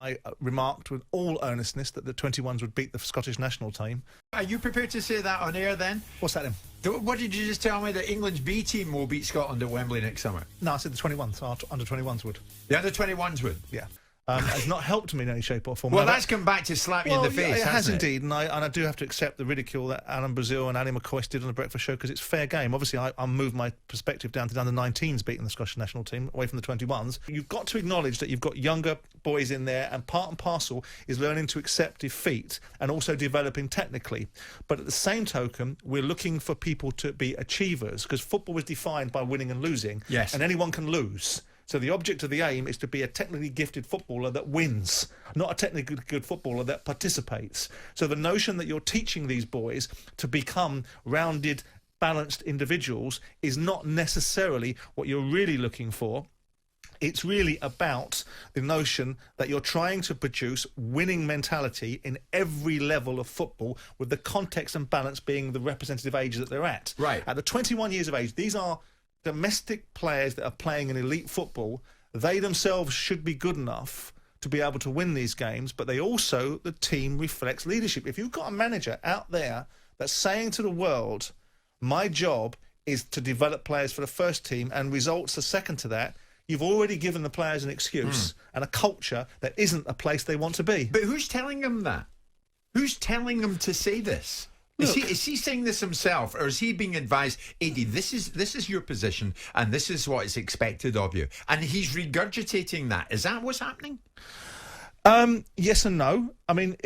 I remarked with all earnestness that the 21s would beat the Scottish national team. Are you prepared to say that on air then? What's that then? What did you just tell me? That England's B team will beat Scotland at Wembley next summer? No, I said the 21s, our under-21s would. The under-21s would? Yeah. Has not helped me in any shape or form. Well, that's come back to slap you in the face, it has hasn't indeed, and I do have to accept the ridicule that Alan Brazil and Ali McCoist did on the Breakfast Show, because it's fair game. Obviously, I moved my perspective down to the under-19s beating the Scottish national team, away from the 21s. You've got to acknowledge that you've got younger boys in there, and part and parcel is learning to accept defeat and also developing technically. But at the same token, we're looking for people to be achievers, because football is defined by winning and losing, yes, and anyone can lose. So the object of the aim is to be a technically gifted footballer that wins, not a technically good footballer that participates. So the notion that you're teaching these boys to become rounded, balanced individuals is not necessarily what you're really looking for. It's really about the notion that you're trying to produce winning mentality in every level of football, with the context and balance being the representative age that they're at. Right. At the 21 years of age, these are domestic players that are playing in elite football. They themselves should be good enough to be able to win these games, but they also, the team reflects leadership. If you've got a manager out there that's saying to the world, my job is to develop players for the first team and results are second to that, you've already given the players an excuse and a culture that isn't a place they want to be. But who's telling them that? Who's telling them to say this? Is he saying this himself, or is he being advised, Eddie, this is your position and this is what is expected of you? And he's regurgitating that. Is that what's happening? Yes and no. I mean,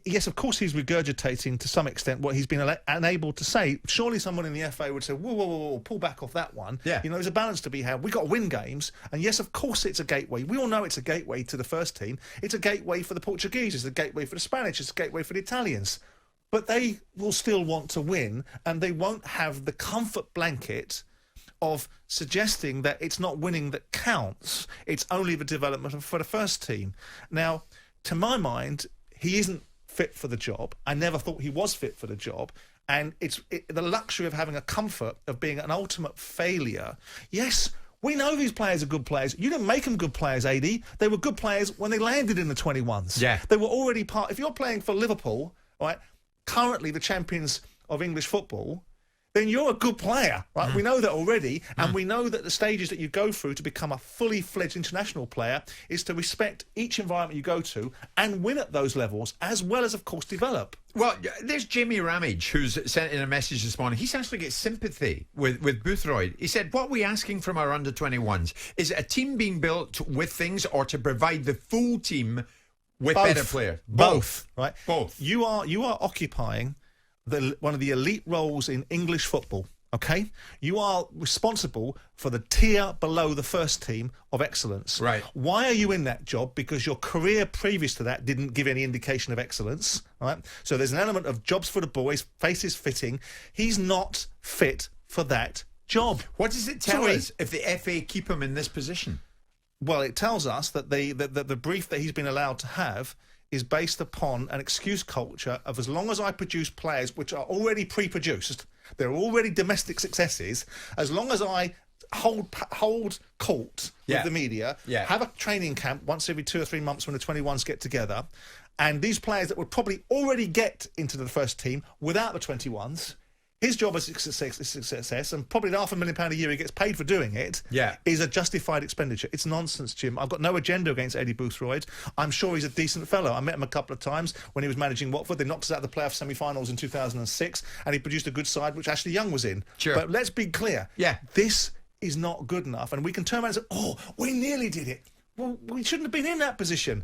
yes, of course he's regurgitating to some extent what he's been unable to say. Surely someone in the FA would say, whoa, pull back off that one. Yeah. You know, there's a balance to be had. We've got to win games. And yes, of course it's a gateway. We all know it's a gateway to the first team. It's a gateway for the Portuguese. It's a gateway for the Spanish. It's a gateway for the Italians. But they will still want to win, and they won't have the comfort blanket of suggesting that it's not winning that counts. It's only the development for the first team. Now, to my mind, he isn't fit for the job. I never thought he was fit for the job. And it's the luxury of having a comfort of being an ultimate failure. Yes, we know these players are good players. You didn't make them good players, AD. They were good players when they landed in the 21s. Yeah. They were already part... If you're playing for Liverpool, right, currently the champions of English football, then you're a good player, right? We know that already, and we know that the stages that you go through to become a fully fledged international player is to respect each environment you go to and win at those levels, as well as, of course, develop. Well, there's Jamie Ramage, who's sent in a message this morning. He's actually got sympathy with Boothroyd. He said, what are we asking from our under-21s? Is it a team being built with things, or to provide the full team with better players? Both, right? Both. You are occupying one of the elite roles in English football, okay? You are responsible for the tier below the first team of excellence. Right. Why are you in that job? Because your career previous to that didn't give any indication of excellence, right? So there's an element of jobs for the boys, faces fitting. He's not fit for that job. What does it tell us if the FA keep him in this position? Well, it tells us that the brief that he's been allowed to have is based upon an excuse culture of, as long as I produce players which are already pre-produced, they're already domestic successes, as long as I hold court with the media, have a training camp once every 2 or 3 months when the 21s get together, and these players that would probably already get into the first team without the 21s, his job as a success, and probably £500,000 a year he gets paid for doing it, is a justified expenditure. It's nonsense, Jim. I've got no agenda against Eddie Boothroyd. I'm sure he's a decent fellow. I met him a couple of times when he was managing Watford. They knocked us out of the playoff semi-finals in 2006, and he produced a good side, which Ashley Young was in. Sure. But let's be clear. This is not good enough, and we can turn around and say, oh, we nearly did it. Well, we shouldn't have been in that position.